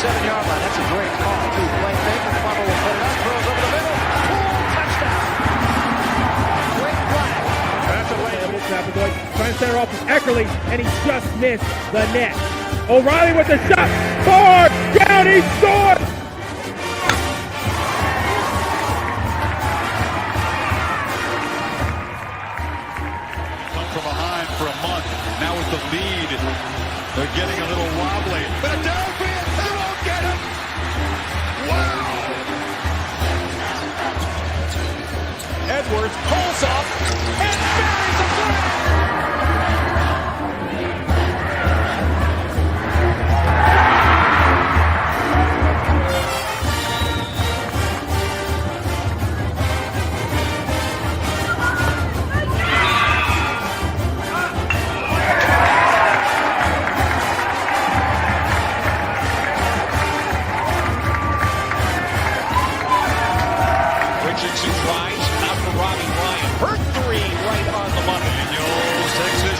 7-yard line. That's a great call, too. Blake Baker, Bubba will put it up, throws over the middle. Touchdown. Quick flag. That's a way. Trying to center off with Eckerly, and he just missed the net. O'Reilly with the shot. Far down, he scored. Come from behind for a month. Now with the lead, they're getting a little wobbly. Philadelphia, they won't get him. Wow. Edwards pulls up and buries the flag.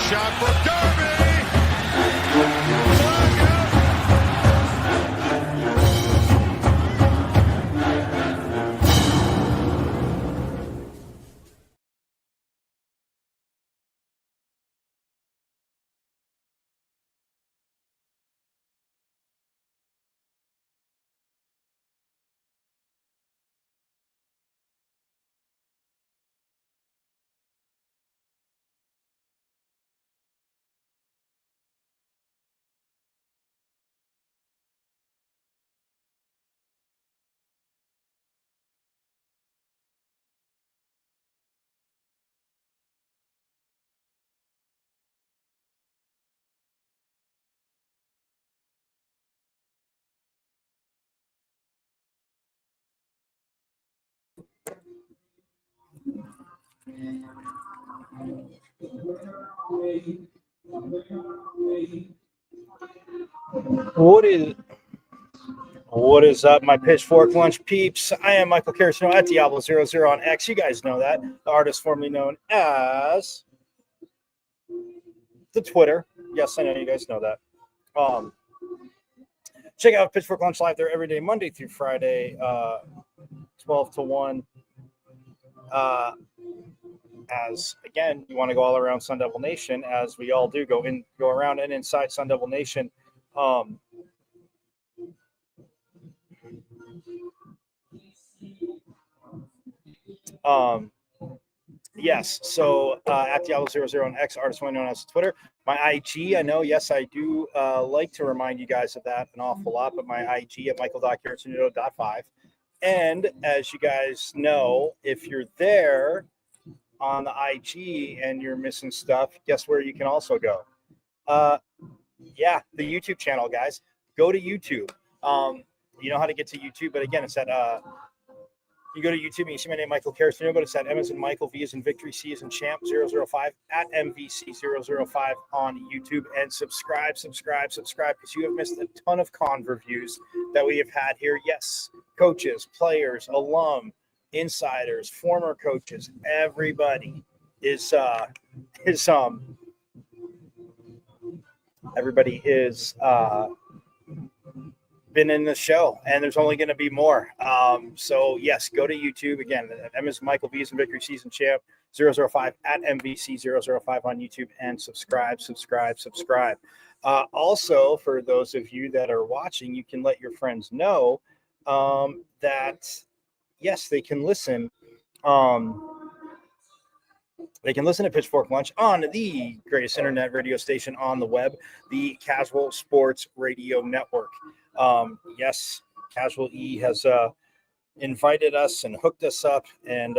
Shot for Darby! What is up, my Pitchfork Lunch peeps? I am Michael Carasino at Diablo00 on X. You guys know that. The artist formerly known as the Twitter. Yes, I know you guys know that. Check out Pitchfork Lunch live there every day, Monday through Friday, 12 to 1. As again, you want to go all around Sun Devil Nation, as we all do, go around and inside Sun Devil Nation. Yes, so at Diablo00 on X, artist known as Twitter. My IG, I know, yes, I do like to remind you guys of that an awful lot, but my IG at michael.carasino.5. And as you guys know, if you're there on the IG and you're missing stuff, guess where you can also go? Yeah, the YouTube channel, guys. Go to YouTube. You know how to get to YouTube, but again, it's at you go to YouTube and you see my name, Michael Carasino, but it's at M as in Michael, V as in Victory, C as in Champ 005 at MVC005 on YouTube, and subscribe, because you have missed a ton of con reviews that we have had here. Yes, coaches, players, alum, insiders, former coaches, everybody is been in the show, and there's only going to be more. So yes, go to YouTube again. M is Michael, V is in Victory, Season Champ 005 at MVC005 on YouTube, and subscribe. Also, for those of you that are watching, you can let your friends know that yes, they can listen. They can listen to Pitchfork Lunch on the greatest internet radio station on the web, the Casual Sports Radio Network. Yes, Casual E has invited us and hooked us up, and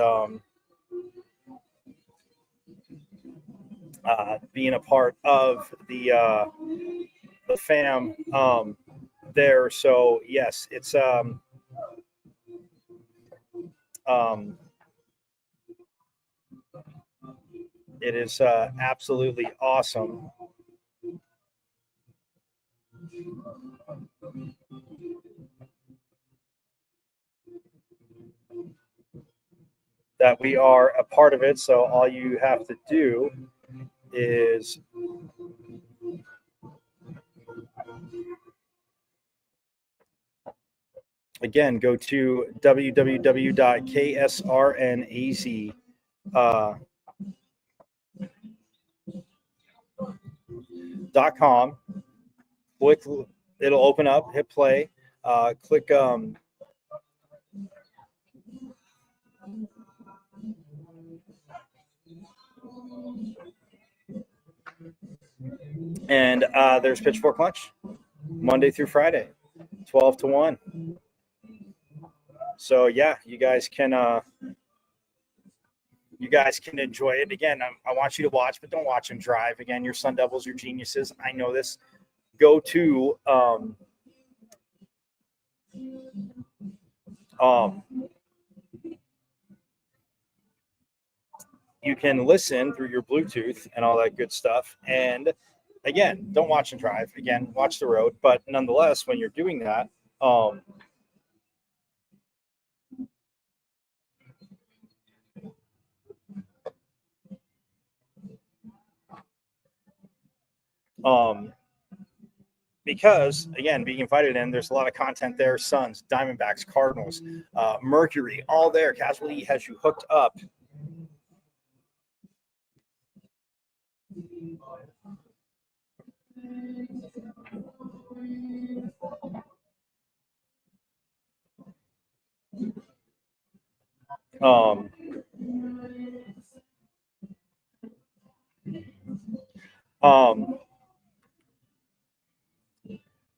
being a part of the fam there. So yes, it's it is absolutely awesome. That we are a part of it. So all you have to do is again, go to www.ksrnaz.com. Click, it'll open up, hit play, click and there's Pitchfork Lunch, Monday through Friday, 12 to 1. So yeah, you guys can enjoy it. Again, I want you to watch, but don't watch and drive. Again, your Sun Devils, your geniuses. I know this. Go to you can listen through your Bluetooth and all that good stuff. And again, don't watch and drive. Again, watch the road. But nonetheless, when you're doing that, because again, being invited in, there's a lot of content there. Suns, Diamondbacks, Cardinals, Mercury, all there. Casual E has you hooked up.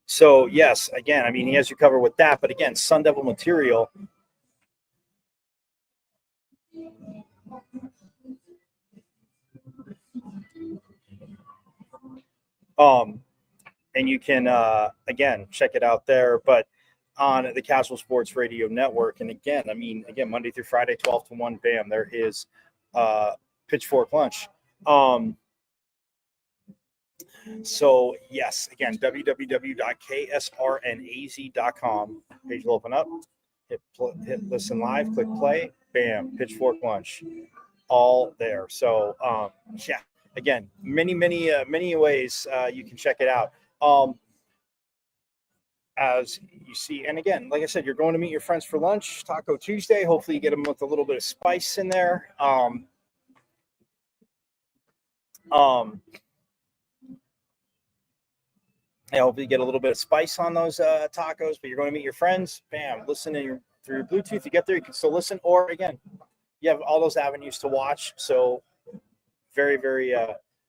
So yes, again, I mean, he has you covered with that, but again, Sun Devil material. And you can again check it out there, but on the Casual Sports Radio Network. And again, I mean, again, Monday through Friday, 12 to 1, bam, there is Pitchfork Lunch. So yes, again, www.ksrnaz.com. Page will open up. Hit listen live. Click play. Bam. Pitchfork Lunch. All there. So yeah. Again, many ways you can check it out. As you see, and again, like I said, you're going to meet your friends for lunch, Taco Tuesday. Hopefully, you get them with a little bit of spice in there. Yeah, hopefully you get a little bit of spice on those tacos, but you're going to meet your friends. Bam, listen through your Bluetooth. You get there, you can still listen. Or again, you have all those avenues to watch. So very, very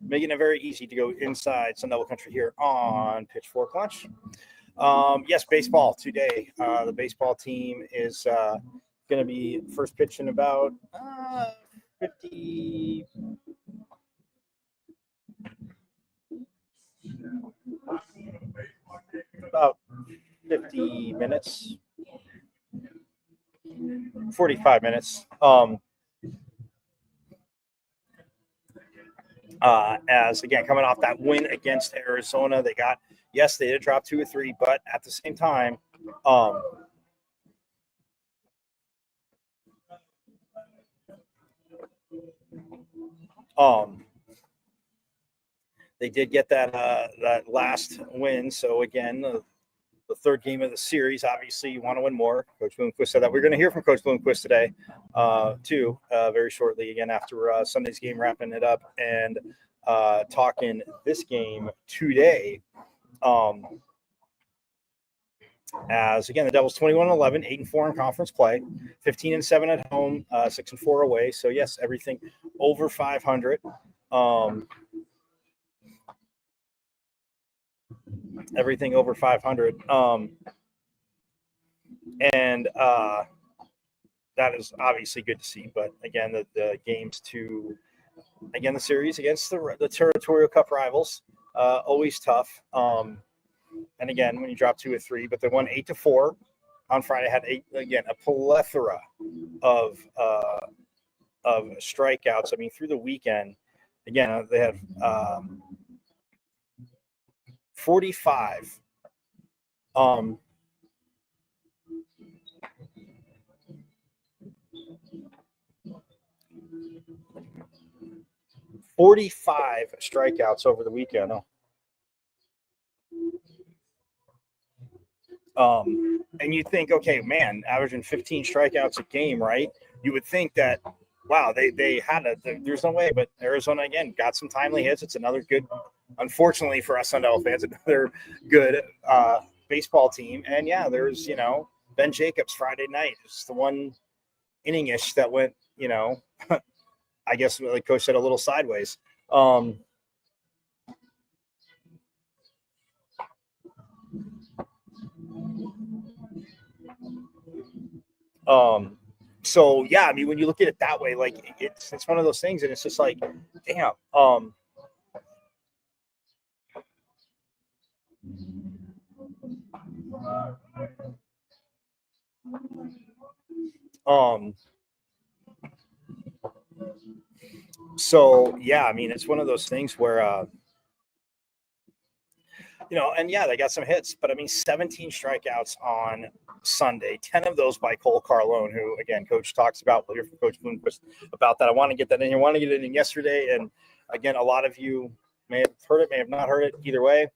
making it very easy to go inside Sun Devil Country here on Pitchfork Lunch. Yes, baseball today. The baseball team is going to be first pitch in about 50. About 50 minutes, 45 minutes. As again, coming off that win against Arizona, they did drop 2 or 3, but at the same time, they did get that last win. So again, the third game of the series, obviously you want to win more. Coach Bloomquist said that. We're going to hear from Coach Bloomquist today, too, very shortly, again, after Sunday's game, wrapping it up and talking this game today. As again, the Devils 21-11, 8-4 in conference play, 15-7 at home, 6-4 away. So yes, everything over 500. Everything over 500. And that is obviously good to see. But again, the games the series against the Territorial Cup rivals, always tough. And again, when you drop 2 or 3, but they won 8-4 on Friday, had a plethora of strikeouts. I mean, through the weekend, again, they had 45. 45 strikeouts over the weekend. And you think, okay, man, averaging 15 strikeouts a game, right? You would think that, wow, they had there's no way, but Arizona, again, got some timely hits. It's another good, unfortunately for us Sun Devil fans, another good baseball team. And yeah, there's, Ben Jacobs Friday night. It's the one inning-ish that went, I guess, like Coach said, a little sideways. So yeah, I mean, when you look at it that way, like it's one of those things, and it's just like, damn. So yeah, I mean, it's one of those things where and yeah, they got some hits, but I mean, 17 strikeouts on Sunday, 10 of those by Cole Carlone, who, again, Coach talks about. We'll hear from Coach Bloomquist about that. I want to get that in here. I want to get it in yesterday. And again, a lot of you may have heard it, may have not heard it. Either way,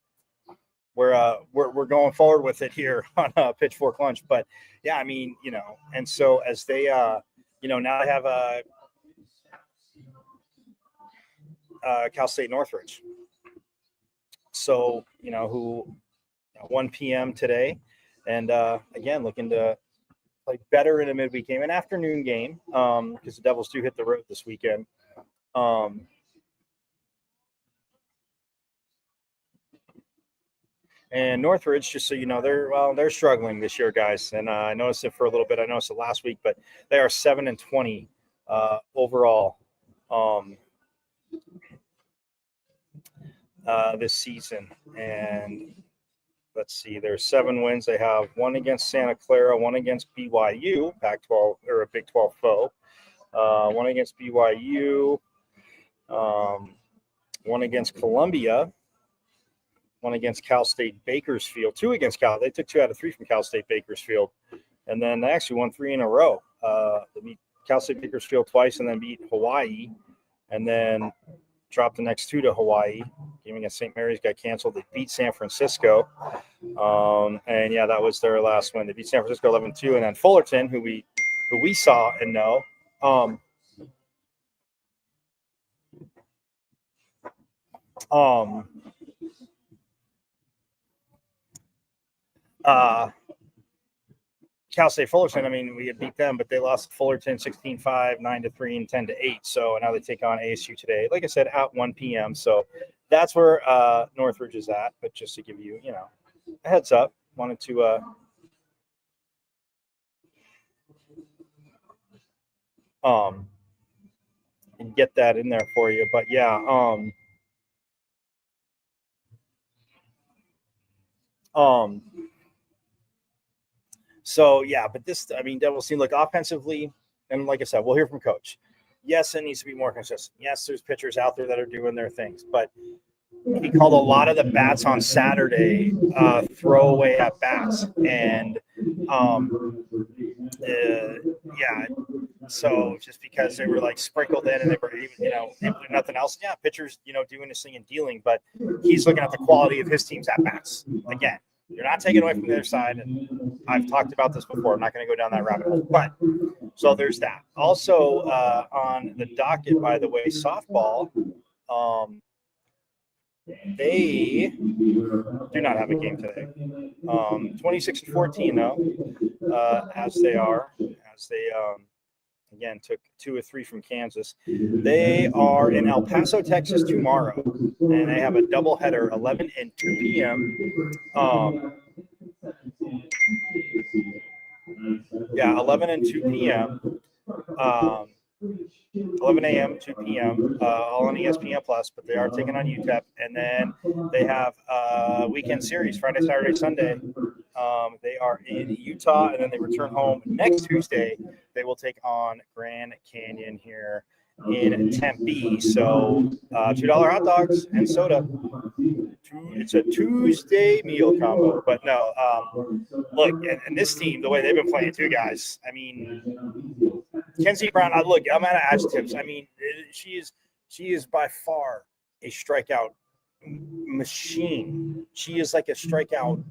we're going forward with it here on Pitchfork Lunch. But yeah, I mean, and so as they, now they have Cal State Northridge. So, who 1 p.m. today. And again, looking to play better in a midweek game, an afternoon game, because the Devils do hit the road this weekend. And Northridge, just so you know, they're struggling this year, guys. And I noticed it for a little bit. I noticed it last week, but they are 7-20 overall this season. And let's see, there's 7 wins. They have 1 against Santa Clara, 1 against BYU, Pac-12 or a Big 12 foe, 1 against BYU, 1 against Columbia, 1 against Cal State Bakersfield, 2 against Cal. They took 2 out of 3 from Cal State Bakersfield, and then they actually won 3 in a row. They beat Cal State Bakersfield twice, and then beat Hawaii, and then dropped the next 2 to Hawaii. Game against St. Mary's got canceled. They beat San Francisco. And yeah, that was their last win. They beat San Francisco 11-2. And then Fullerton, who we saw and know. Cal State Fullerton, I mean, we had beat them, but they lost to Fullerton 16-5, 9-3, and 10-8. So now they take on ASU today. Like I said, at 1 p.m. So that's where Northridge is at. But just to give you, a heads up, wanted to and get that in there for you. But yeah, so yeah, but this, I mean, Devils seem like offensively, and like I said, we'll hear from Coach. Yes, it needs to be more consistent. Yes, there's pitchers out there that are doing their things, but he called a lot of the bats on Saturday throwaway at bats, and yeah. So just because they were like sprinkled in and they were even, nothing else. Yeah, pitchers, doing this thing and dealing, but he's looking at the quality of his team's at bats. Again, you're not taking away from the other side, and I've talked about this before. I'm not going to go down that rabbit hole, but so there's that. Also on the docket, by the way, softball. They do not have a game today. 26-14 though, as they again took 2 or 3 from Kansas. They are in El Paso, Texas tomorrow, and they have a doubleheader, 11 and 2 p.m. 11 and 2 p.m. 11 a.m., 2 p.m., all on ESPN Plus, but they are taking on UTEP. And then they have a weekend series, Friday, Saturday, Sunday. They are in Utah, and then they return home next Tuesday. They will take on Grand Canyon here in Tempe. So $2 hot dogs and soda. It's a Tuesday meal combo. But no, look, and this team, the way they've been playing too, guys, I mean, Kenzie Brown, look, I'm out of adjectives. I mean, she is by far a strikeout machine. She is like a strikeout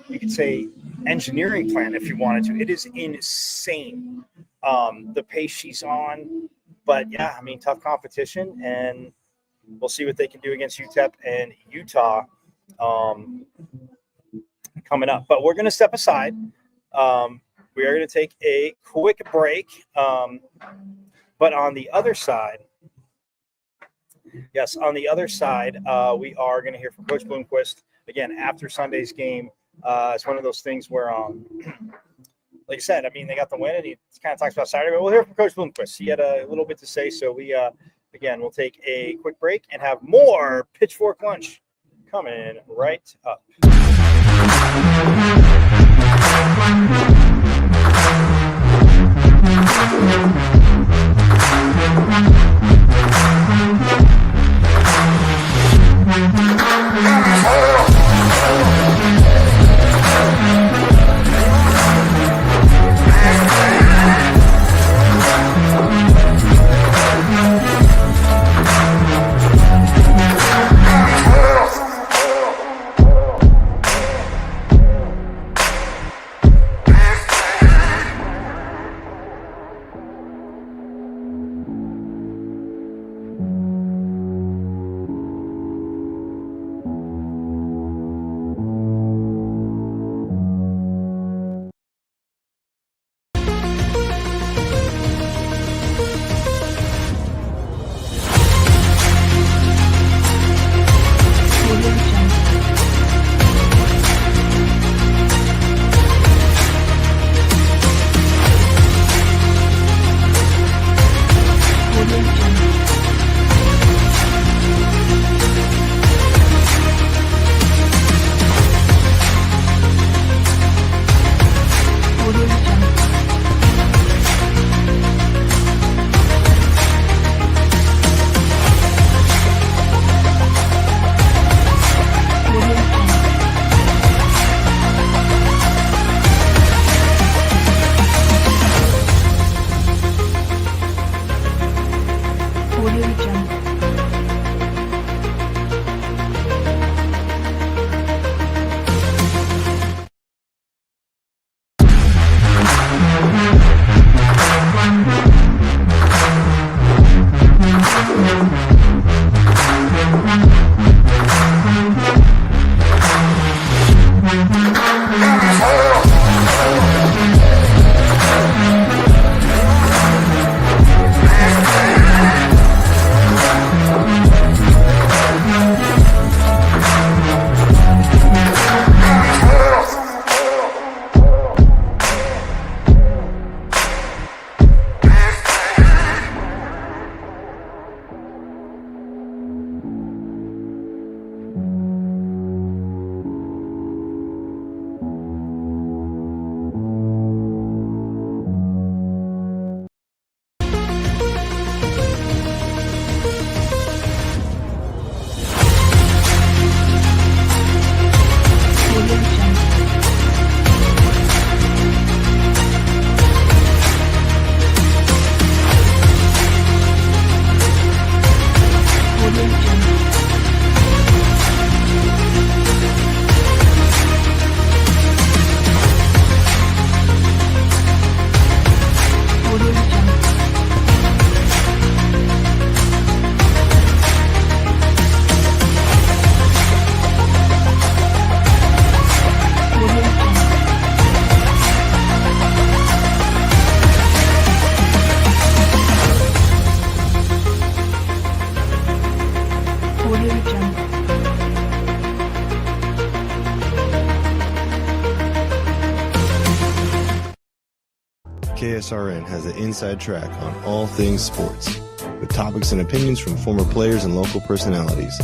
you could say, engineering plan if you wanted to. It is insane, the pace she's on. But yeah, I mean, tough competition, and we'll see what they can do against UTEP and Utah coming up. But we're going to step aside. We are going to take a quick break. But on the other side, we are going to hear from Coach Bloomquist again after Sunday's game. It's one of those things where, like I said, I mean, they got the win, and he kind of talks about Saturday. But we'll hear from Coach Bloomquist. He had a little bit to say, so we, again, we'll take a quick break and have more Pitchfork Lunch coming right up. KSRN has an inside track on all things sports, with topics and opinions from former players and local personalities.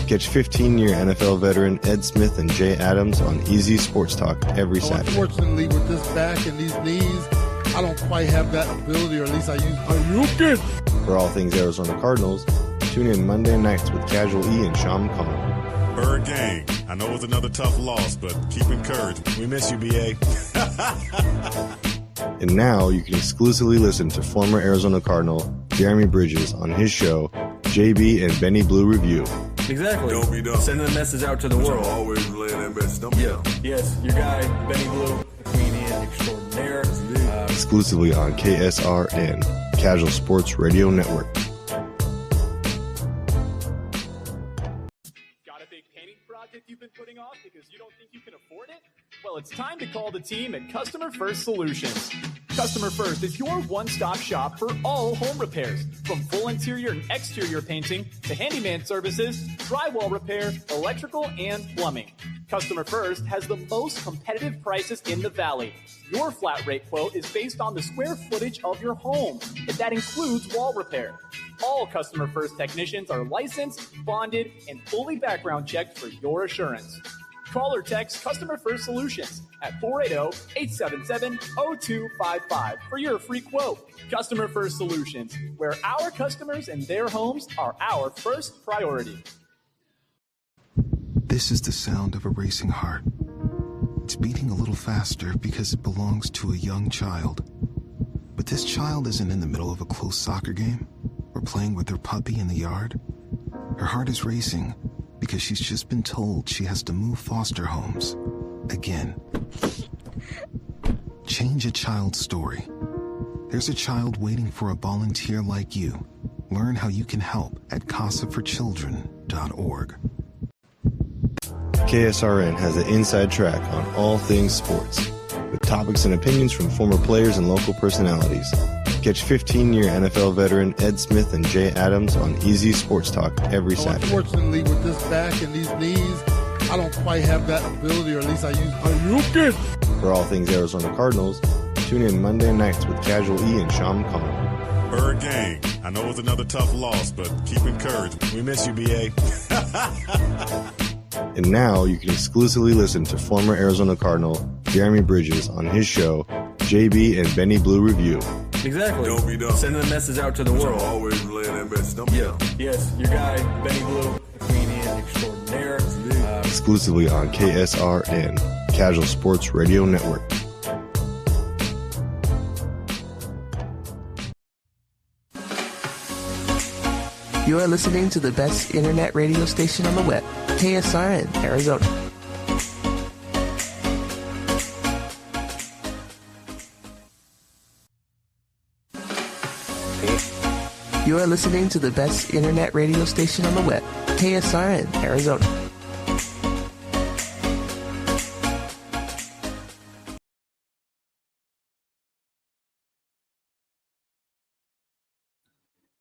Catch 15-year NFL veteran Ed Smith and Jay Adams on Easy Sports Talk every Saturday. Unfortunately, with this back and these knees, I don't quite have that ability, or at least I use. For all things Arizona Cardinals, tune in Monday nights with Casual E and Sean Conn. Bird Gang, I know it was another tough loss, but keep encouraged. We miss you, BA. And now you can exclusively listen to former Arizona Cardinal Jeremy Bridges on his show, JB and Benny Blue Review. Exactly. Don't be dumb. Sending the message out to the world. Always relaying that message. Don't be dumb. Yes, your guy, Benny Blue, comedian extraordinaire. Exclusively on KSRN, Casual Sports Radio Network. Got a big painting project you've been putting off because you don't think you can afford it? Well, it's time to call the team at Customer First Solutions. Customer First is your one-stop shop for all home repairs, from full interior and exterior painting to handyman services, drywall repair, electrical, and plumbing. Customer First has the most competitive prices in the Valley. Your flat rate quote is based on the square footage of your home, and that includes wall repair. All Customer First technicians are licensed, bonded, and fully background checked for your assurance. Call or text Customer First Solutions at 480-877-0255 for your free quote. Customer First Solutions, where our customers and their homes are our first priority. This is the sound of a racing heart. It's beating a little faster because it belongs to a young child. But this child isn't in the middle of a close soccer game or playing with her puppy in the yard. Her heart is racing because she's just been told she has to move foster homes again. Change a child's story. There's a child waiting for a volunteer like you. Learn how you can help at casaforchildren.org. KSRN has an inside track on all things sports, with topics and opinions from former players and local personalities. Catch 15-year NFL veteran Ed Smith and Jay Adams on Easy Sports Talk every Saturday. Unfortunately, with this back and these knees, I don't quite have that ability, or at least I use. For all things Arizona Cardinals, tune in Monday nights with Casual E and Sean McConnell. Bird Gang, I know it was another tough loss, but keep encouraged. We miss you, BA. And now you can exclusively listen to former Arizona Cardinal Jeremy Bridges on his show, JB and Benny Blue Review. Exactly. Don't be dumb. Sending the message out to the world. Always relaying that message. Don't be dumb. Yes, your guy, Benny Blue, comedian extraordinaire. Exclusively on KSRN, Casual Sports Radio Network. You are listening to the best internet radio station on the web, KSRN, Arizona. You are listening to the best internet radio station on the web, KSRN, Arizona.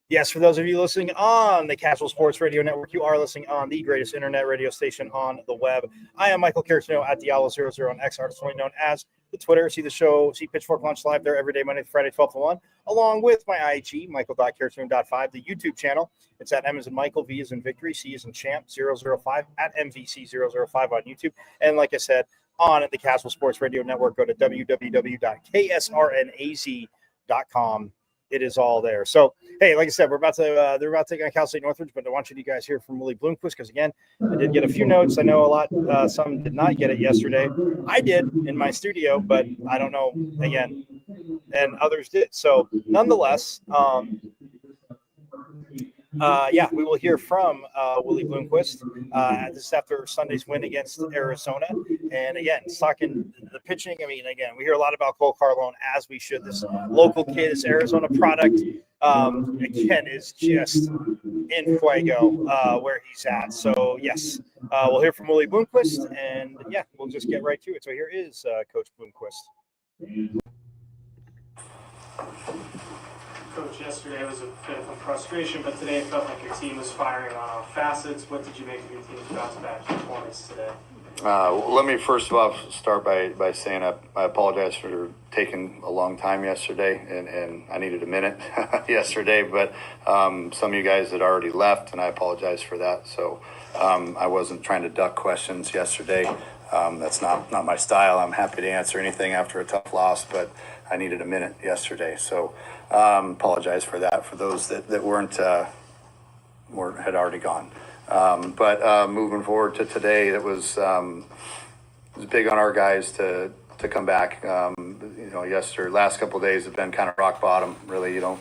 Yes, for those of you listening on the Casual Sports Radio Network, you are listening on the greatest internet radio station on the web. I am Michael Cartino at Diallo00 on X, artificially known as the Twitter. See the show, see Pitchfork Lunch live there every day, Monday to Friday, 12 to 1, along with my IG, Michael.Cartoon.5, the YouTube channel. It's at M as in Michael, V as in Victory, C as in Champ, 005, at MVC005 on YouTube. And like I said, on the Casual Sports Radio Network, go to www.ksrnaz.com. It is all there. So, hey, like I said, they're about to take on Cal State Northridge, but I want you guys hear from Willie Bloomquist because, again, I did get a few notes. I know a lot, some did not get it yesterday. I did in my studio, but I don't know, again, and others did. So, nonetheless, we will hear from Willie Bloomquist this after Sunday's win against Arizona. And again, talking the pitching. I mean, again, we hear a lot about Cole Carlone, as we should. This local kid, this Arizona product, again, is just in fuego where he's at. So, yes, we'll hear from Willie Bloomquist. And, yeah, we'll just get right to it. So here is Coach Bloomquist. Coach, yesterday was a bit of a frustration, but today it felt like your team was firing on all facets. What did you make of your team's bounce-back performance today? Let me first of all start by saying I apologize for taking a long time yesterday, and I needed a minute yesterday, but some of you guys had already left, and I apologize for that. So I wasn't trying to duck questions yesterday. That's not my style. I'm happy to answer anything after a tough loss, but I needed a minute yesterday. So apologize for that for those that had already gone. But moving forward to today, it was big on our guys to come back. Last couple of days have been kind of rock bottom. Really, you don't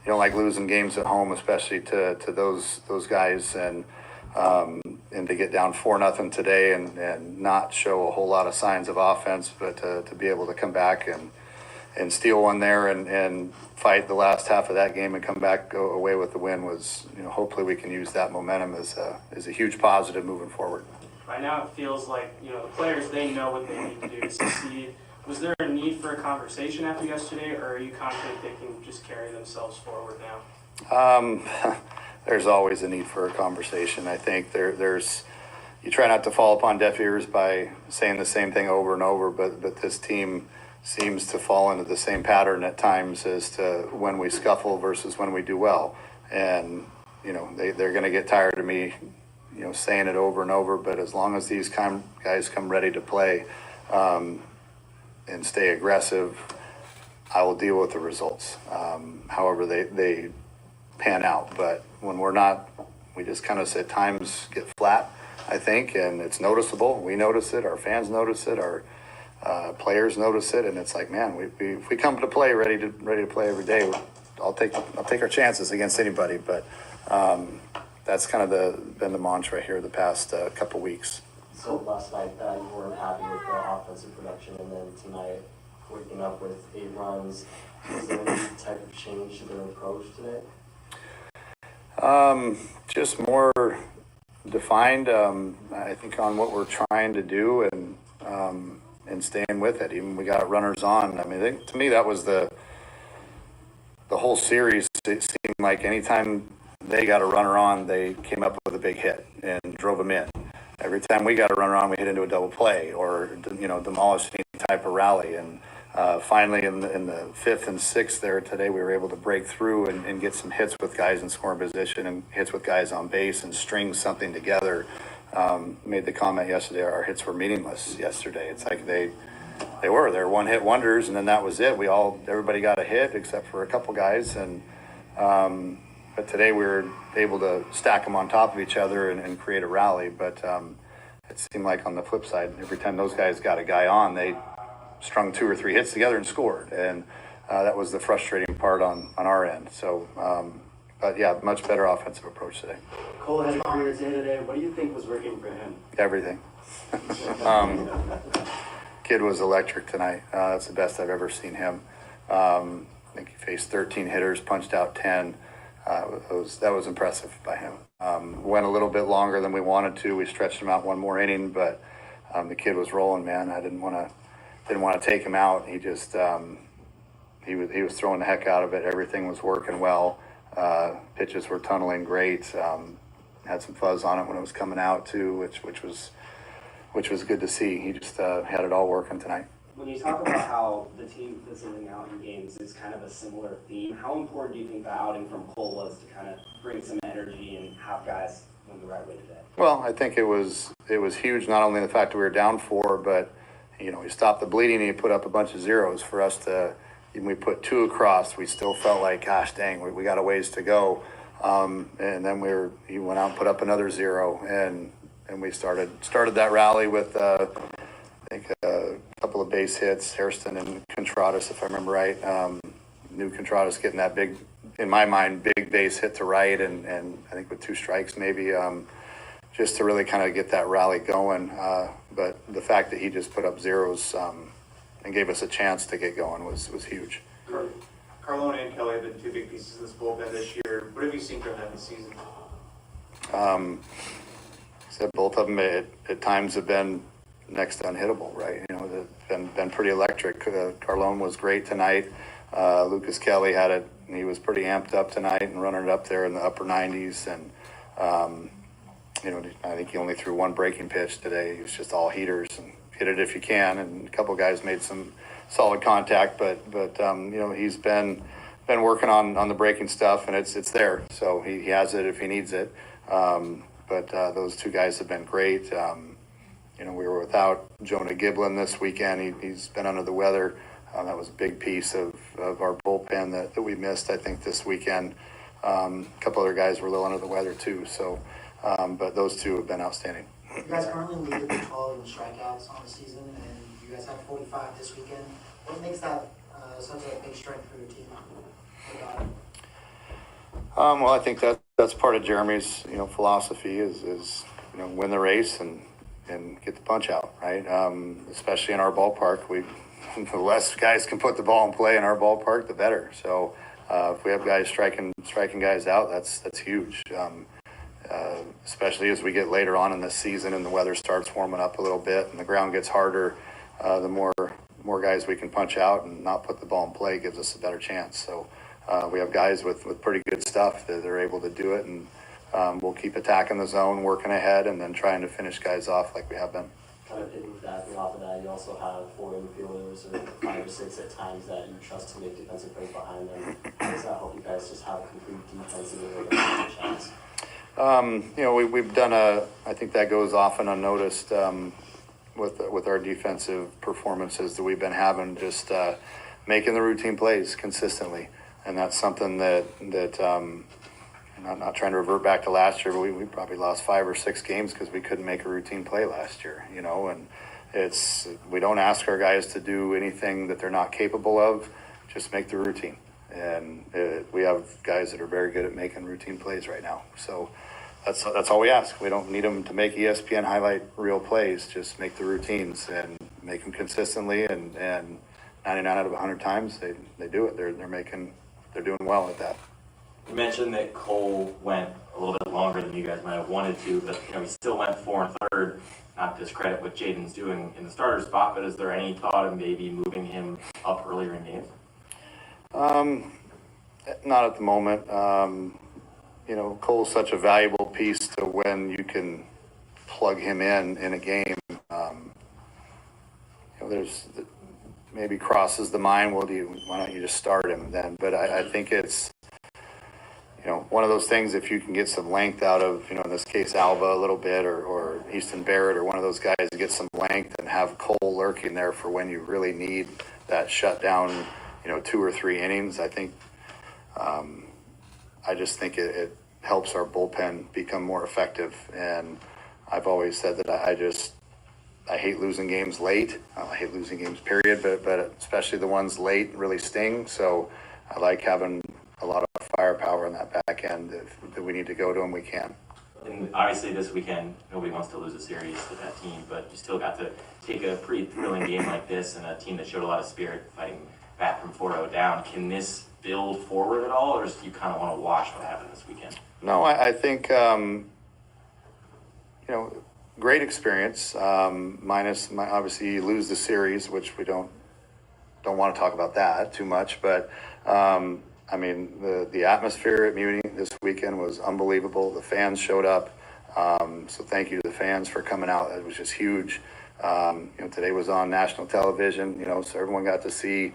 like losing games at home, especially to those guys. And And to get down 4-0 today and not show a whole lot of signs of offense, but to be able to come back and steal one there and fight the last half of that game and come back away with the win was, hopefully we can use that momentum as a huge positive moving forward. Right now it feels like, the players, they know what they need to do to succeed. Was there a need for a conversation after yesterday, or are you confident they can just carry themselves forward now? There's always a need for a conversation. I think there's you try not to fall upon deaf ears by saying the same thing over and over, but this team seems to fall into the same pattern at times as to when we scuffle versus when we do well. And, they're going to get tired of me, saying it over and over, but as long as these guys come ready to play and stay aggressive, I will deal with the results, however they pan out. But when we're not, we just kind of at times get flat, I think, and it's noticeable. We notice it, our fans notice it, our players notice it, and it's like, man, if we come to play ready to play every day, I'll take our chances against anybody. But that's kind of been the mantra here the past couple weeks. So last night you weren't happy with the offensive production, and then tonight waking up with 8 runs. Is there any type of change to their approach today? Just more defined, I think, on what we're trying to do and staying with it. Even we got runners on. I mean, to me, that was the whole series. It seemed like anytime they got a runner on, they came up with a big hit and drove them in. Every time we got a runner on, we hit into a double play or, demolished any type of rally. And finally, in the 5th and 6th there today, we were able to break through and get some hits with guys in scoring position and hits with guys on base and string something together. Made the comment yesterday, our hits were meaningless yesterday. It's like they're one-hit wonders, and then that was it. Everybody got a hit except for a couple guys, and but today we were able to stack them on top of each other and create a rally. But it seemed like on the flip side, every time those guys got a guy on, they strung 2 or 3 hits together and scored, and that was the frustrating part on our end. So, but yeah, much better offensive approach today. Cole had a career day today. What do you think was working for him? Everything. Kid was electric tonight. That's the best I've ever seen him. I think he faced 13 hitters, punched out 10. That was impressive by him. Went a little bit longer than we wanted to. We stretched him out one more inning, but the kid was rolling, man. I didn't want to take him out. He just he was throwing the heck out of it. Everything was working well. Pitches were tunneling great. Had some fuzz on it when it was coming out too, which was good to see. He just had it all working tonight. When you talk about how the team fizzling out in games is kind of a similar theme, how important do you think the outing from Cole was to kind of bring some energy and have guys win the right way today? Well, I think it was huge, not only the fact that we were down 4, but he stopped the bleeding and he put up a bunch of zeros for us to. Even we put 2 across, we still felt like, gosh dang, we got a ways to go. And then he went out and put up another 0, and we started that rally with I think a couple of base hits, Hairston and Contreras, if I remember right. Knew Contreras getting that big, in my mind, big base hit to right, and I think with 2 strikes maybe, just to really kind of get that rally going. But the fact that he just put up zeros and gave us a chance to get going was huge. Carlone and Kelly have been 2 big pieces in this bullpen this year. What have you seen from them this season? Said both of them at times have been next to unhittable, right? They've been pretty electric. Carlone was great tonight. Lucas Kelly had it. He was pretty amped up tonight and running it up there in the upper 90s. And I think he only threw 1 breaking pitch today. He was just all heaters and hit it if you can. And a couple guys made some solid contact, but he's been working on the breaking stuff, and it's there. So he has it if he needs it. But those 2 guys have been great. We were without Jonah Giblin this weekend. He's been under the weather. That was a big piece of our bullpen that we missed, I think, this weekend. A couple other guys were a little under the weather too. So, but those 2 have been outstanding. You guys currently lead the Big 12 in strikeouts on the season, and you guys have 45 this weekend. What makes that such a big strength for your team? Well, I think that's part of Jeremy's, philosophy is win the race and get the punch out, right? Especially in our ballpark, the less guys can put the ball in play in our ballpark, the better. So if we have guys striking guys out, that's huge. Especially as we get later on in the season and the weather starts warming up a little bit and the ground gets harder, the more guys we can punch out and not put the ball in play gives us a better chance. So we have guys with pretty good stuff that are able to do it, and we'll keep attacking the zone, working ahead, and then trying to finish guys off like we have been. Kind of hitting that, off of that, you also have 4 infielders or 5 or 6 at times that you trust to make defensive plays behind them. How does that help you guys just have complete defensive shots? We've done I think that goes often unnoticed with our defensive performances that we've been having, just making the routine plays consistently. And that's something that I'm not trying to revert back to last year, but we probably lost 5 or 6 games because we couldn't make a routine play last year, and we don't ask our guys to do anything that they're not capable of, just make the routine. And we have guys that are very good at making routine plays right now. So that's all we ask. We don't need them to make ESPN highlight reel plays, just make the routines and make them consistently, and 99 out of 100 times they do it. They're doing well at that. You mentioned that Cole went a little bit longer than you guys might have wanted to, but he still went 4 1/3. Not to discredit what Jaden's doing in the starter spot, but is there any thought of maybe moving him up earlier in games? Not at the moment. Cole's such a valuable piece to when you can plug him in a game. There's maybe crosses the mind. Why don't you just start him then? But I think it's one of those things. If you can get some length out of in this case Alba a little bit, or Easton Barrett, or one of those guys to get some length and have Cole lurking there for when you really need that shutdown. 2 or 3 innings. I think. I just think it helps our bullpen become more effective. And I've always said that I hate losing games late. I hate losing games, period. But especially the ones late really sting. So I like having a lot of firepower in that back end. If we need to go to them, we can. And obviously this weekend, nobody wants to lose a series with that team, but you still got to take a pretty thrilling game like this and a team that showed a lot of spirit fighting back from 4-0 down. Can this build forward at all, or do you kind of want to watch what happened this weekend? No, I think, great experience, minus obviously you lose the series, which we don't want to talk about that too much, but the atmosphere at Muni this weekend was unbelievable. The fans showed up, so thank you to the fans for coming out. It was just huge. Today was on national television, so everyone got to see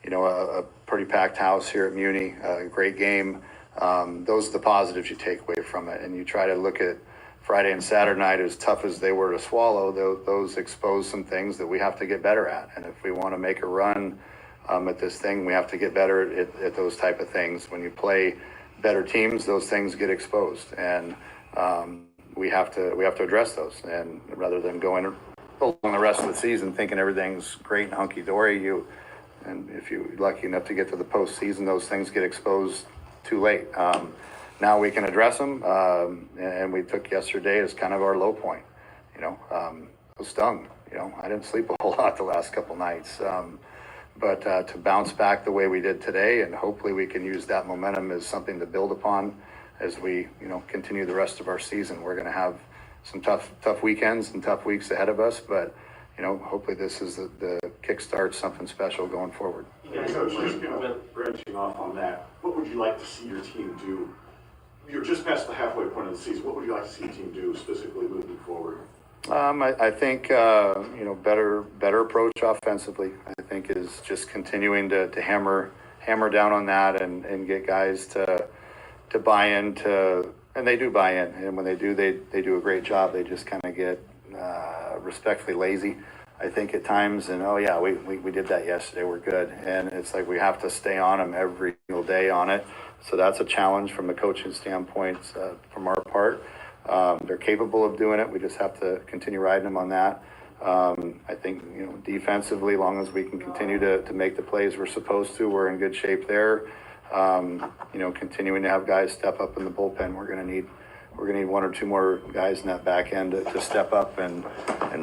a pretty packed house here at Muni, a great game. Those are the positives you take away from it. And you try to look at Friday and Saturday night, as tough as they were to swallow, those expose some things that we have to get better at. And if we want to make a run at this thing, we have to get better at those type of things. When you play better teams, those things get exposed. And we have to address those. And rather than going along the rest of the season thinking everything's great and hunky-dory, and if you're lucky enough to get to the postseason, those things get exposed too late. Now we can address them, and we took yesterday as kind of our low point. It was stung. I didn't sleep a whole lot the last couple nights. But to bounce back the way we did today, and hopefully we can use that momentum as something to build upon as we, continue the rest of our season. We're going to have some tough weekends and tough weeks ahead of us, but hopefully this is the kickstart, something special going forward. Yeah, Coach, just branching off on that, what would you like to see your team do? You're just past the halfway point of the season. What would you like to see your team do specifically moving forward? I think better approach offensively. I think is just continuing to hammer down on that and get guys to buy into, and they do buy in. And when they do, they do a great job. They just kind of get respectfully lazy, I think, at times. And we did that yesterday, we're good. And it's like we have to stay on them every single day on it. So that's a challenge from a coaching standpoint from our part. They're capable of doing it. We just have to continue riding them on that. I think defensively, long as we can continue to make the plays we're supposed to, we're in good shape there. continuing to have guys step up in the bullpen. We're going to need one or two more guys in that back end to step up and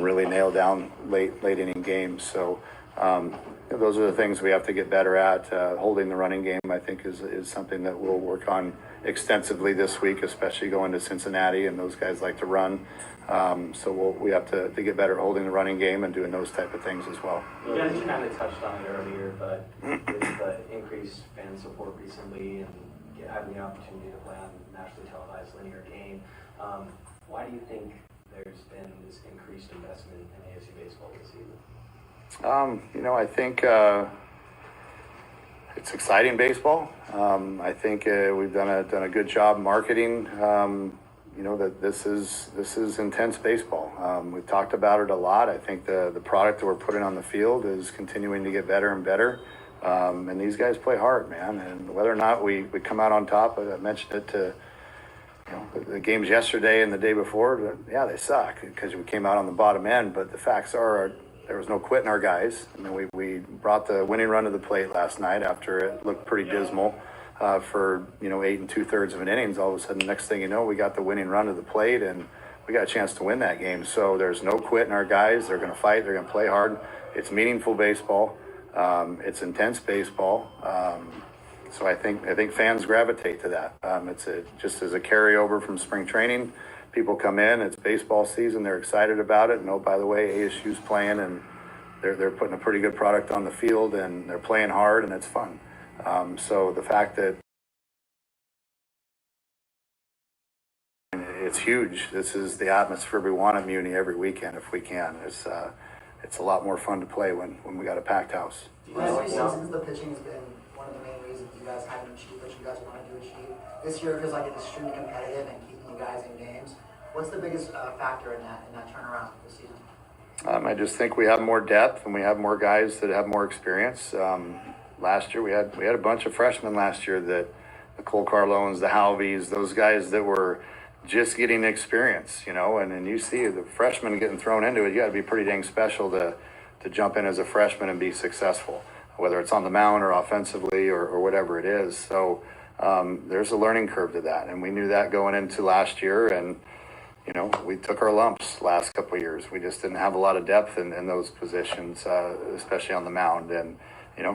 really nail down late inning games. So those are the things we have to get better at. Holding the running game, I think, is something that we'll work on extensively this week, especially going to Cincinnati, and those guys like to run. So we have to get better at holding the running game and doing those type of things as well. You guys kind of touched on it earlier, but with the increased fan support recently and having the opportunity to play on nationally televised linear game, why do you think there's been this increased investment in ASU baseball this season? I think it's exciting baseball. I think we've done a good job marketing. That this is intense baseball. We've talked about it a lot. I think the product that we're putting on the field is continuing to get better and better. And these guys play hard, man. And whether or not we come out on top, I mentioned it to the games yesterday and the day before. Yeah, they suck because we came out on the bottom end. But the facts are there was no quitting our guys. I mean, we brought the winning run to the plate last night after it looked pretty dismal. For 8 2/3 of an innings, all of a sudden, the next thing you know, we got the winning run to the plate, and we got a chance to win that game. So there's no quitting our guys. They're going to fight. They're going to play hard. It's meaningful baseball. It's intense baseball. So I think fans gravitate to that. It's just as a carryover from spring training. People come in. It's baseball season. They're excited about it. And oh, by the way, ASU's playing, and they're putting a pretty good product on the field, and they're playing hard, and it's fun. So the fact that it's huge. This is the atmosphere we want at Muni every weekend if we can. It's a lot more fun to play when we got a packed house. Last 3 seasons, the pitching has been one of the main reasons you guys haven't achieved what you guys wanted to achieve. This year it feels like it's extremely competitive and keeping you guys in games. What's the biggest factor in that turnaround this season? I just think we have more depth and we have more guys that have more experience. Last year we had a bunch of freshmen last year, that the Cole Carlones, the Halvies, those guys that were just getting experience, and then you see the freshmen getting thrown into it. You got to be pretty dang special to jump in as a freshman and be successful, whether it's on the mound or offensively or whatever it is. So there's a learning curve to that, and we knew that going into last year. And we took our lumps last couple of years. We just didn't have a lot of depth in those positions, especially on the mound. And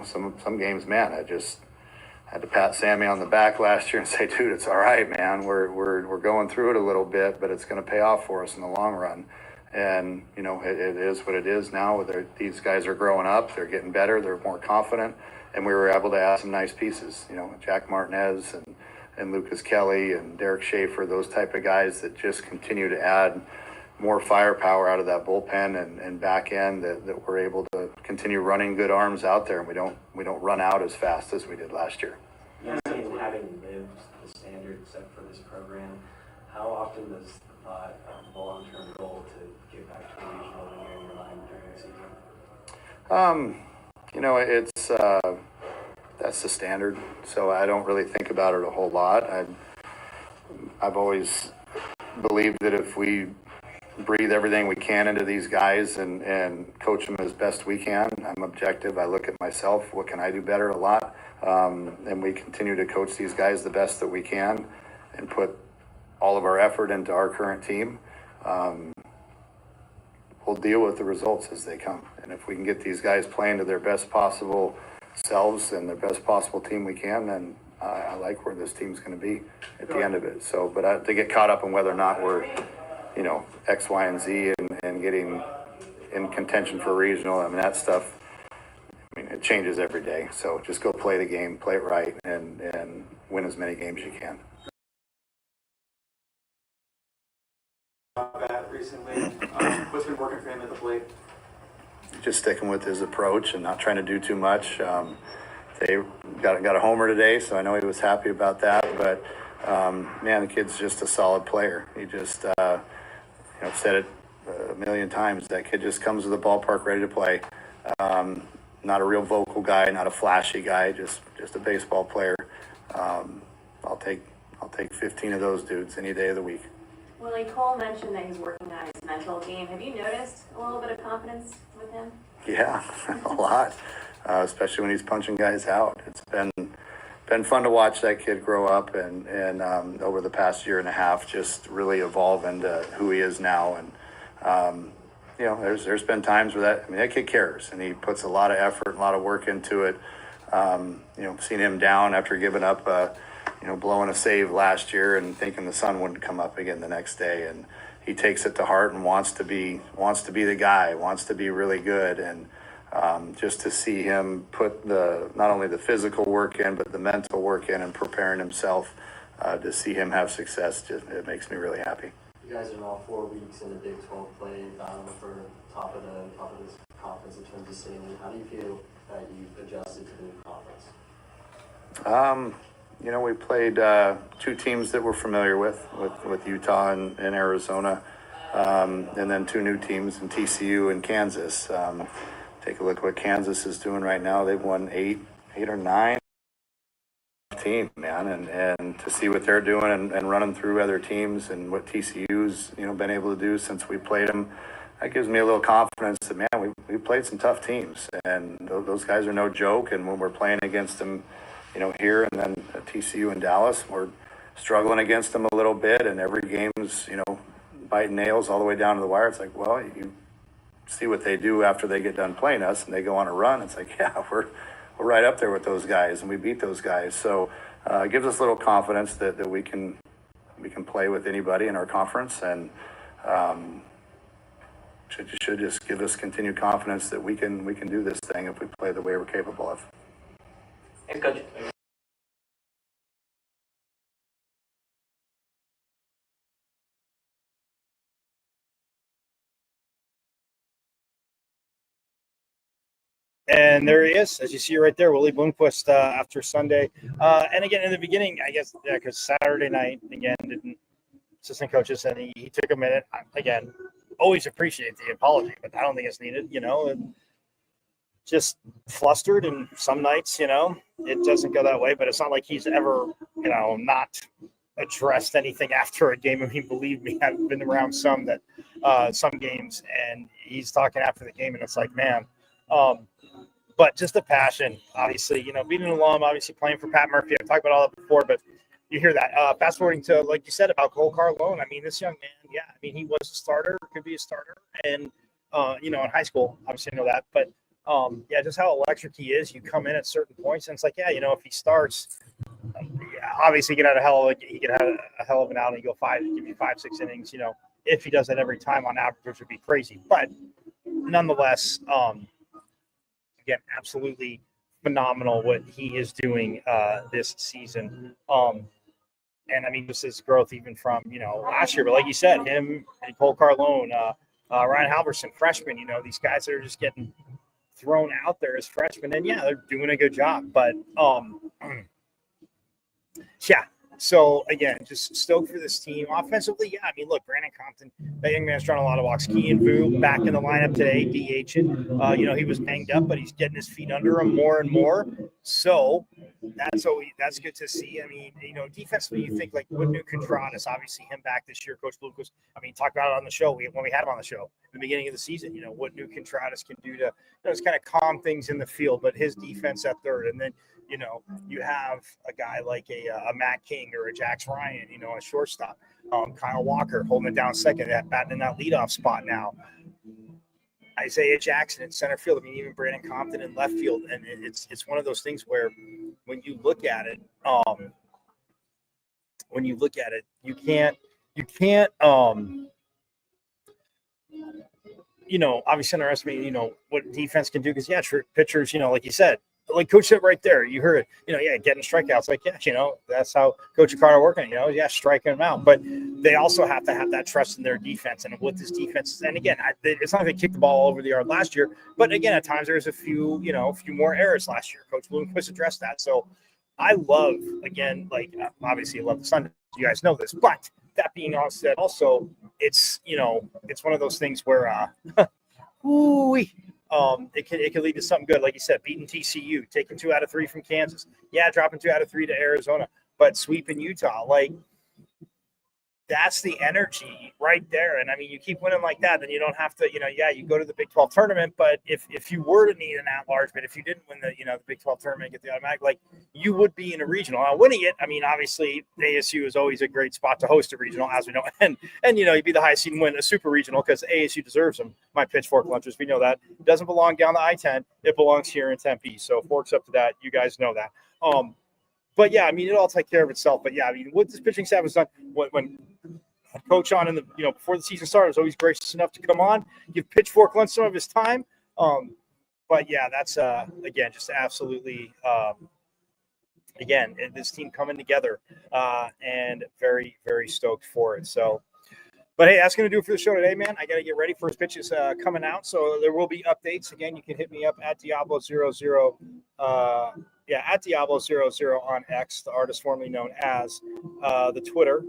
some games, man, I just had to pat Sammy on the back last year and say, dude, it's all right, man. We're going through it a little bit, but it's going to pay off for us in the long run. And, it is what it is now. These guys are growing up. They're getting better. They're more confident. And we were able to add some nice pieces, Jack Martinez and Lucas Kelly and Derek Schaefer, those type of guys that just continue to add more firepower out of that bullpen and back end that we're able to continue running good arms out there, and we don't run out as fast as we did last year. Having lived the standard set for this program, how often does the thought of the long-term goal to get back to the regional when you're in your mind during the season? That's the standard, so I don't really think about it a whole lot. I've always believed that if we breathe everything we can into these guys and coach them as best we can. I'm objective. I look at myself. What can I do better? A lot. And we continue to coach these guys the best that we can and put all of our effort into our current team. We'll deal with the results as they come. And if we can get these guys playing to their best possible selves and their best possible team we can, then I like where this team's going to be at the end of it. So, but to get caught up in whether or not we're X, Y, and Z and getting in contention for regional. I mean, that stuff, it changes every day. So just go play the game, play it right, and win as many games as you can. That recently, what's been working for him at the plate? Just sticking with his approach and not trying to do too much. They got a homer today, so I know he was happy about that. But, man, the kid's just a solid player. He just... I've said it a million times. That kid just comes to the ballpark ready to play. Not a real vocal guy, not a flashy guy, just a baseball player. I'll take 15 of those dudes any day of the week. Willie, Cole mentioned that he's working on his mental game. Have you noticed a little bit of confidence with him? Yeah, a lot, especially when he's punching guys out. It's been been fun to watch that kid grow up and over the past year and a half, just really evolve into who he is now. And, you know, there's been times where that kid cares, and he puts a lot of effort and a lot of work into it. You know, seeing him down after giving up, blowing a save last year and thinking the sun wouldn't come up again the next day. And he takes it to heart and wants to be the guy, wants to be really good. And just to see him put not only the physical work in, but the mental work in and preparing himself to see him have success, it makes me really happy. You guys are now 4 weeks in the Big 12 play for top of this conference in terms of sailing. How do you feel that you've adjusted to the new conference? You know, we played 2 teams that we're familiar with Utah and Arizona, and then 2 new teams in TCU and Kansas. Take a look at what Kansas is doing right now. They've won 8 or 9 team, man, and to see what they're doing and running through other teams and what TCU's been able to do since we played them, that gives me a little confidence that, man, we played some tough teams, and those guys are no joke. And when we're playing against them, here and then at TCU and Dallas, we're struggling against them a little bit, and every game's biting nails all the way down to the wire. It's like, well, you see what they do after they get done playing us and they go on a run. It's like, yeah, we're right up there with those guys, and we beat those guys. So it gives us a little confidence that we can play with anybody in our conference, and should just give us continued confidence that we can do this thing if we play the way we're capable of. Thanks, Coach. And there he is, as you see right there, Willie Bloomquist after Sunday. And again, in the beginning, I guess, because Saturday night, again, assistant coaches, and he took a minute. Again, always appreciate the apology, but I don't think it's needed, and just flustered. And some nights, it doesn't go that way, but it's not like he's ever, not addressed anything after a game. I mean, believe me, I've been around some games, and he's talking after the game, and it's like, man, but just the passion, obviously, being an alum, obviously playing for Pat Murphy. I've talked about all that before, but you hear that. Fast forwarding to, like you said, about Cole Carlone. I mean, this young man, yeah, I mean, he was a starter, could be a starter, and, in high school, obviously I know that, but, yeah, just how electric he is. You come in at certain points, and it's like, yeah, if he starts, obviously he could have a hell of an outing, go give you 5-6 innings, if he does that every time on average, which would be crazy. But nonetheless, again, absolutely phenomenal what he is doing this season. And I mean, just his growth even from, last year, but like you said, him and Cole Carlone, Ryan Halverson, freshman, these guys that are just getting thrown out there as freshmen, and yeah, they're doing a good job. But yeah. So again, just stoked for this team. Offensively, yeah, I mean, look, Brandon Compton, that young man's throwing a lot of walks. Kean Vu back in the lineup today, DHing. He was banged up, but he's getting his feet under him more and more. So that's good to see. I mean, defensively, you think like Woodnew Contreras, obviously him back this year, Coach Lucas. I mean, talked about it on the show when we had him on the show at the beginning of the season. What Woodnew Contreras can do to just kind of calm things in the field, but his defense at third, and then you have a guy like a Matt King or a Jax Ryan, a shortstop. Kyle Walker holding it down second, batting in that leadoff spot now. Isaiah Jackson in center field. I mean, even Brandon Compton in left field. And it's one of those things where when you look at it, you can't obviously underestimate, what defense can do. Because, yeah, pitchers, like you said, like Coach said right there, you heard it, getting strikeouts. Like, yeah, that's how Coach Ricardo working, striking them out. But they also have to have that trust in their defense and what this defense is. And again, it's not like they kicked the ball all over the yard last year, but again, at times there's a few more errors last year. Coach Bloomquist addressed that. So I love, again, like, obviously I love the Sun. You guys know this, but that being all said, also it's one of those things where, it could lead to something good. Like you said, beating TCU, taking 2 out of 3 from Kansas. Yeah, dropping 2 out of 3 to Arizona, but sweeping Utah. Like, that's the energy right there. And I mean, you keep winning like that, then you don't have to, you go to the Big 12 tournament. But if you were to need an at-large bid, if you didn't win the Big 12 tournament, get the automatic, like you would be in a regional. Now, winning it, I mean, obviously ASU is always a great spot to host a regional, as we know, and you'd be the highest seed and win a super regional because ASU deserves them. My pitchfork lunchers, we know that. It doesn't belong down the I-10. It belongs here in Tempe. So forks up to that. You guys know that. But yeah, I mean, it all takes care of itself. But yeah, I mean, what this pitching staff has done, when Coach on in the before the season started, was always gracious enough to come on, give Pitchfork Lunch some of his time. But yeah, that's again just absolutely this team coming together and very, very stoked for it. So, but hey, that's gonna do it for the show today, man. I gotta get ready. First pitch is coming out, so there will be updates. Again, you can hit me up at Diablo00. At Diablo00 on X, the artist formerly known as the Twitter.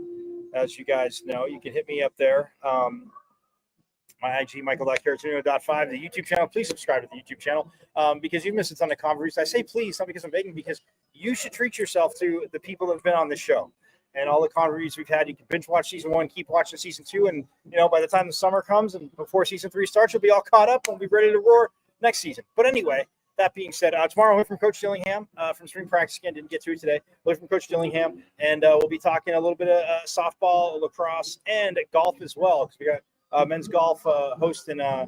As you guys know, you can hit me up there. My IG, Michael.Caratunino.5, the YouTube channel. Please subscribe to the YouTube channel because you've missed a ton of conversations. I say please, not because I'm begging, because you should treat yourself to the people that have been on the show and all the conversations we've had. You can binge watch season 1, keep watching season 2, and by the time the summer comes and before season 3 starts, you'll be all caught up and we'll be ready to roar next season. But anyway, that being said, tomorrow we'll hear from Coach Dillingham from Spring Practice. Again, didn't get to it today. We'll hear from Coach Dillingham, and we'll be talking a little bit of softball, lacrosse, and golf as well, because we got men's golf hosting their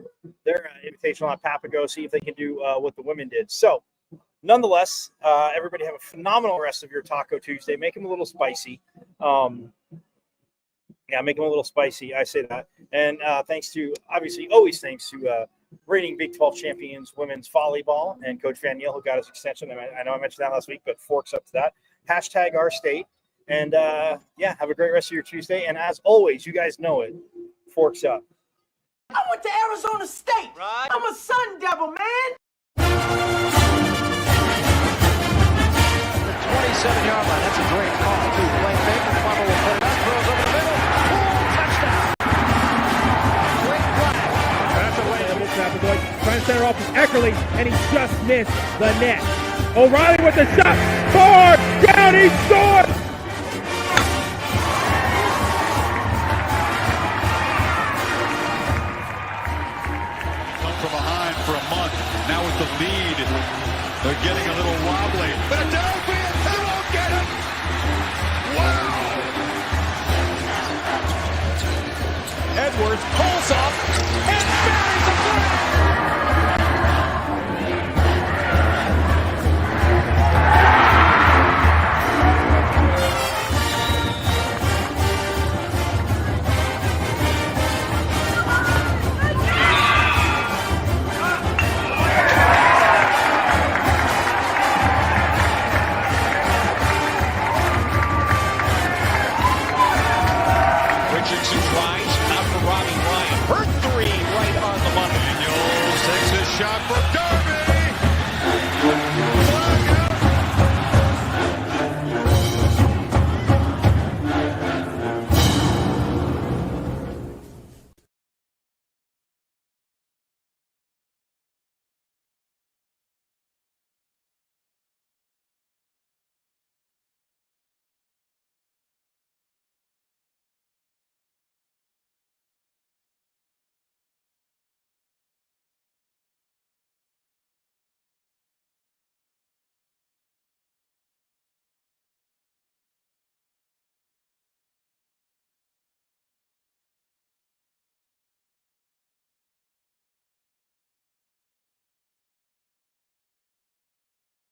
invitational on Papago, see if they can do what the women did. So, nonetheless, everybody have a phenomenal rest of your Taco Tuesday. Make them a little spicy. Make them a little spicy. I say that. And thanks to reigning Big 12 champions women's volleyball and Coach Van Niel, who got his extension. I know I mentioned that last week, but forks up to that. Hashtag our state. And have a great rest of your Tuesday. And as always, you guys know it, forks up. I went to Arizona State. Right. I'm a Sun Devil, man. The 27-yard line. That's a great call, too. Blaine Baker, Bubba will put it up, throws over the middle. Touchdown. Great play. That's a way. Trying to center off with Eckerly, and he just missed the net. O'Reilly with the shot. Far down, he scored. Come from behind for a month. Now with the lead, they're getting a little wobbly. But a down